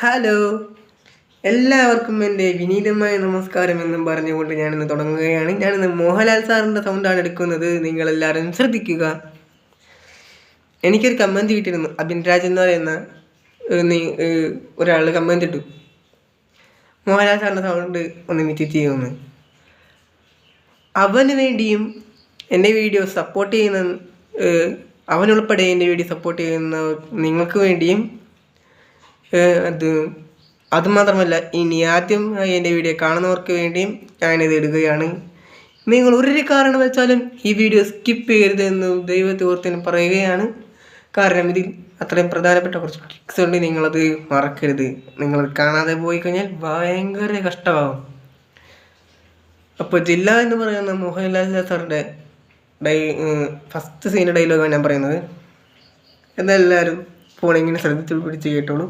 Hello, എല്ലാവർക്കും എൻ്റെ വിനീതമായ നമസ്കാരം എന്നും പറഞ്ഞുകൊണ്ട് ഞാനിന്ന് തുടങ്ങുകയാണ്. ഞാനിന്ന് മോഹൻലാൽ സാറിൻ്റെ സൗണ്ടാണ് എടുക്കുന്നത്. നിങ്ങളെല്ലാവരും ശ്രദ്ധിക്കുക. എനിക്കൊരു കമൻറ്റ് കിട്ടിയിരുന്നു. അബിൻ രാജ് എന്ന് പറയുന്ന ഒരാൾ കമൻറ്റ് ഇട്ടു, മോഹൻലാൽ സാറിൻ്റെ സൗണ്ട് ഒന്ന് ഇമിറ്റേറ്റ് ചെയ്യുമെന്ന്. അവന് വേണ്ടിയും എൻ്റെ വീഡിയോ സപ്പോർട്ട് ചെയ്യുന്ന അവനുൾപ്പെടെ എൻ്റെ വീഡിയോ സപ്പോർട്ട് ചെയ്യുന്ന നിങ്ങൾക്ക് വേണ്ടിയും അതുമാത്രമല്ല, ഇനി ആദ്യമായി എൻ്റെ വീഡിയോ കാണുന്നവർക്ക് വേണ്ടിയും ഞാനിത് ഇടുകയാണ്. നിങ്ങൾ ഒരു കാരണം വെച്ചാലും ഈ വീഡിയോ സ്കിപ്പ് ചെയ്യരുതെന്ന് ദൈവത്തെ ഓർത്തിന് പറയുകയാണ്. കാരണം ഇതിൽ അത്രയും പ്രധാനപ്പെട്ട കുറച്ച് ട്രിക്സ് ഉണ്ട്, നിങ്ങളത് മറക്കരുത്. നിങ്ങളത് കാണാതെ പോയി കഴിഞ്ഞാൽ ഭയങ്കര കഷ്ടമാകും. അപ്പോൾ ജില്ല എന്ന് പറയുന്ന മോഹൻലാൽ സാറിൻ്റെ ഫസ്റ്റ് സീൻ്റെ ഡയലോഗാണ് ഞാൻ പറയുന്നത്. എന്നെല്ലാവരും ഫോണിങ്ങനെ ശ്രദ്ധിച്ച് പിടിച്ച് കേട്ടോളൂ.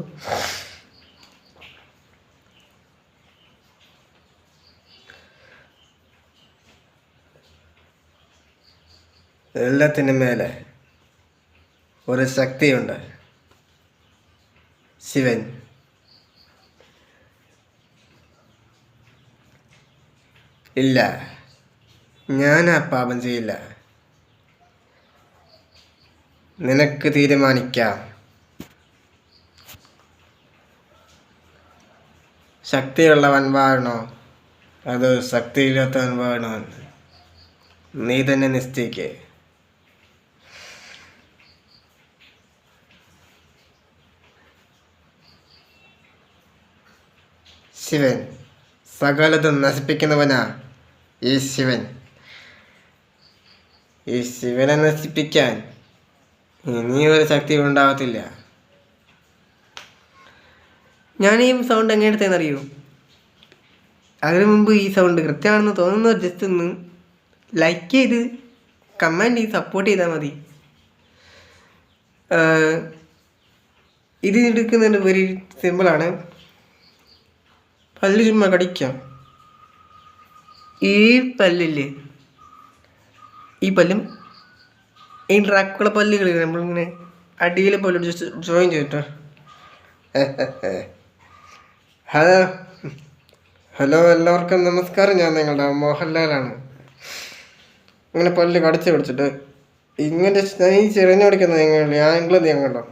എല്ലാത്തിനും മേലെ ഒരു ശക്തിയുണ്ട്, ശിവൻ. ഇല്ല, ഞാൻ ആ പാപം ചെയ്യില്ല. നിനക്ക് തീരുമാനിക്കാം, ശക്തിയുള്ളവൻ വാഴണോ അതോ ശക്തിയില്ലാത്തവൻ വാഴണോ എന്ന് നീ തന്നെ നിശ്ചയിക്കേ. ശിവൻ സകലതും നശിപ്പിക്കുന്നവനാ ഈ ശിവൻ. ഈ ശിവനെ നശിപ്പിക്കാൻ ഇനിയൊരു ശക്തി ഉണ്ടാകത്തില്ല. ഞാൻ ഈ സൗണ്ട് എങ്ങനെ എടുത്തതെന്നറിയൂ? അതിനു മുമ്പ് ഈ സൗണ്ട് കൃത്യമാണെന്ന് തോന്നുന്നത് ജസ്റ്റ് ഒന്ന് ലൈക്ക് ചെയ്ത് കമൻറ്റ് ചെയ്ത് സപ്പോർട്ട് ചെയ്താൽ മതി. ഇത് എടുക്കുന്നത് വെരി സിമ്പിളാണ്. പല്ല് ചുമ്മാ കടിക്കാം. ഈ പല്ലില്ലേ, ഈ പല്ലും ഈ ഡ്രാക്കുള പല്ലുകൾ നമ്മളിങ്ങനെ അടിയിലെ പല്ല് ജസ്റ്റ് ജോയിൻ ചെയ്തിട്ടോ. ഹലോ എല്ലാവർക്കും നമസ്കാരം. ഞാൻ നിങ്ങളുടെ മോഹൻലാലാണ്. ഇങ്ങനെ പല്ല് കടിച്ച് പിടിച്ചിട്ട് ഇങ്ങനെ ഈ ചെറിഞ്ഞു പിടിക്കുന്നത് നിങ്ങൾ ആംഗിൾ കണ്ടോ?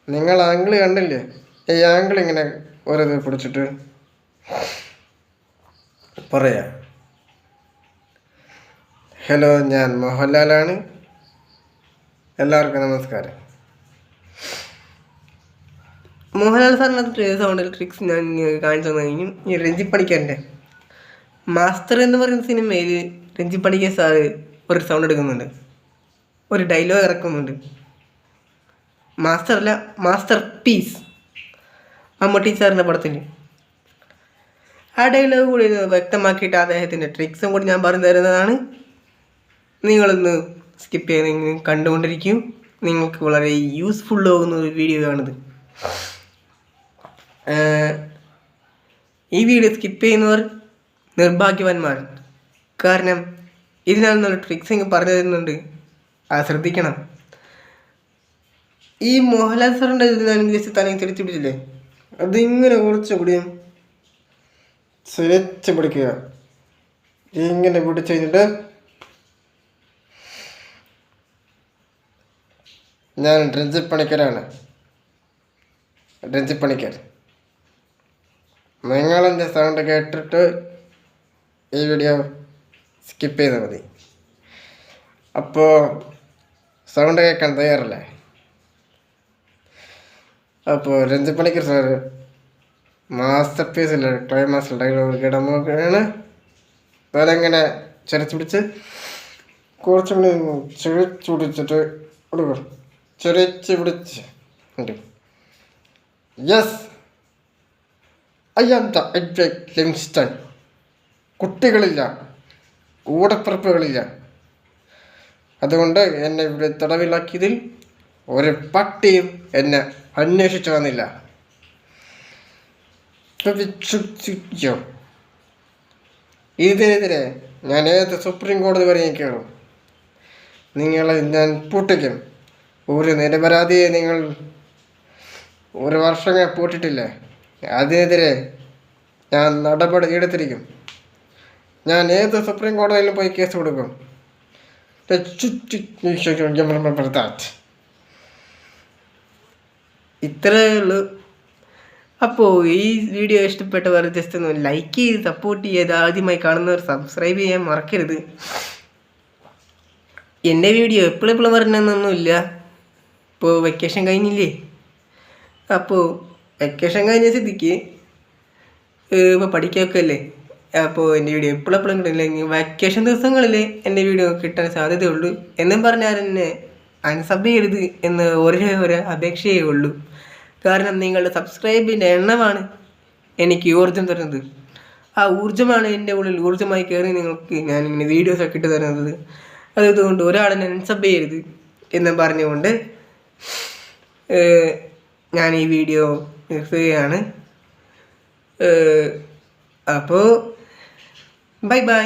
നിങ്ങൾ ആംഗിൾ കണ്ടില്ലേ? ഈ ആംഗിൾ ഇങ്ങനെ ഓരോ പിടിച്ചിട്ട് പറയാ, ഹലോ ഞാൻ മോഹൻലാലാണ്, എല്ലാവർക്കും നമസ്കാരം. മോഹൻലാൽ സാറിനകത്ത് സൗണ്ടിൽ ട്രിക്സ് ഞാൻ കാണിച്ചു തന്നു കഴിഞ്ഞു. ഈ രഞ്ജിത്ത് പണിക്കറിൻ്റെ മാസ്റ്റർ എന്ന് പറയുന്ന സിനിമയിൽ രഞ്ജിത്ത് പണിക്കർ സാറ് ഒരു സൗണ്ട് എടുക്കുന്നുണ്ട്, ഒരു ഡയലോഗ് ഇറക്കുന്നുണ്ട്. മാസ്റ്റർ അല്ല, മാസ്റ്റർ പീസ്, മമ്മൂട്ടി സാറിൻ്റെ പടത്തിൽ. ആ ഡയലോഗ് കൂടി വ്യക്തമാക്കിയിട്ട് അദ്ദേഹത്തിൻ്റെ ട്രിക്സും കൂടി ഞാൻ പറഞ്ഞു തരുന്നതാണ്. നിങ്ങളൊന്ന് സ്കിപ്പ് ചെയ്ത് കണ്ടുകൊണ്ടിരിക്കും. നിങ്ങൾക്ക് വളരെ യൂസ്ഫുൾ ആകുന്ന ഒരു വീഡിയോ ആണിത്. ഈ വീഡിയോ സ്കിപ്പ് ചെയ്യുന്നവർ നിർഭാഗ്യവാന്മാർ. കാരണം ഇതിനാൽ നിന്നുള്ള ട്രിക്സ് പറഞ്ഞു തരുന്നുണ്ട്, അത് ശ്രദ്ധിക്കണം. ഈ മോഹൻലാൽ സാറിൻ്റെ ജസ്റ്റ് തലയിൽ തിരിച്ചു പിടിച്ചില്ലേ, അതിങ്ങനെ കുറച്ചുകൂടിയും സുരച്ച് പിടിക്കുക. ഇങ്ങനെ പിടിച്ച് കഴിഞ്ഞിട്ട് ഞാൻ രഞ്ജിത്ത് പണിക്കരാണ്, രഞ്ജിത്ത് പണിക്കർ. നിങ്ങളെൻ്റെ സൗണ്ട് കേട്ടിട്ട് ഈ വീഡിയോ സ്കിപ്പ് ചെയ്താൽ മതി. അപ്പോൾ സൗണ്ട് കേൾക്കാൻ തയ്യാറല്ലേ? അപ്പോൾ രഞ്ജിത്ത് പണിക്കർ സാറ് മാസ്റ്റർ പീസില്ല ക്ലൈമാക്സിൽ ഡയലോഗ് കിടക്കുകയാണ്. അതിങ്ങനെ ചരച്ച് പിടിച്ച് കുറച്ചും കൂടി ചെറിച്ച് പിടിച്ചിട്ട് കൊടുക്കും, ചെറിച്ച് പിടിച്ച്. Yes, I am the Edward Livingston. കുട്ടികളില്ല, കൂടപ്പിറപ്പുകളില്ല. അതുകൊണ്ട് എന്നെ ഇവിടെ തടവിലാക്കിയതിൽ ഒരു പട്ടിയും എന്നെ അന്വേഷിച്ചു വന്നില്ല. ഇതിനെതിരെ ഞാൻ ഏത് സുപ്രീം കോടതി വരെ കയറും. നിങ്ങളെ ഞാൻ പൂട്ടിക്കും. ഒരു നിരപരാധിയെ നിങ്ങൾ 1 വർഷം ഞാൻ പോട്ടിട്ടില്ലേ, അതിനെതിരെ ഞാൻ നടപടി എടുത്തിരിക്കും. ഞാൻ ഏത് സുപ്രീം കോടതിയിലും പോയി കേസ് കൊടുക്കും. ഇത്രയേ ഉള്ളൂ. അപ്പോൾ ഈ വീഡിയോ ഇഷ്ടപ്പെട്ടവർ ജസ്റ്റ് ഒന്ന് ലൈക്ക് ചെയ്ത് സപ്പോർട്ട് ചെയ്ത്, ആദ്യമായി കാണുന്നവർ സബ്സ്ക്രൈബ് ചെയ്യാൻ മറക്കരുത്. എൻ്റെ വീഡിയോ എപ്പോഴെപ്പോഴും വരണമെന്നൊന്നുമില്ല. ഇപ്പോൾ വെക്കേഷൻ കഴിഞ്ഞില്ലേ, അപ്പോൾ വെക്കേഷൻ കഴിഞ്ഞ സ്ഥിതിക്ക് ഇപ്പോൾ പഠിക്കുകയൊക്കെ അല്ലേ, അപ്പോൾ എൻ്റെ വീഡിയോ എപ്പോഴെപ്പോഴും കിട്ടില്ലെങ്കിൽ വെക്കേഷൻ ദിവസങ്ങളിൽ എൻ്റെ വീഡിയോ കിട്ടാൻ സാധ്യതയുള്ളൂ. എന്നും പറഞ്ഞാൽ എന്നെ അൺസബ് ചെയ്യരുത് എന്ന് ഒരേ ഒരു അപേക്ഷയേ ഉള്ളൂ. കാരണം നിങ്ങളുടെ സബ്സ്ക്രൈബിൻ്റെ എണ്ണമാണ് എനിക്ക് ഊർജ്ജം തരുന്നത്. ആ ഊർജ്ജമാണ് എൻ്റെ ഉള്ളിൽ ഊർജ്ജമായി കയറി നിങ്ങൾക്ക് ഞാനിങ്ങനെ വീഡിയോസൊക്കെ ഇട്ട് തരുന്നത്. അതുകൊണ്ട് ഒരാളെന്നെ അൺസബ് ചെയ്യരുത് എന്ന് പറഞ്ഞുകൊണ്ട് ഞാൻ ഈ വീഡിയോ നിർത്തുകയാണ്. അപ്പോൾ ബൈ ബൈ.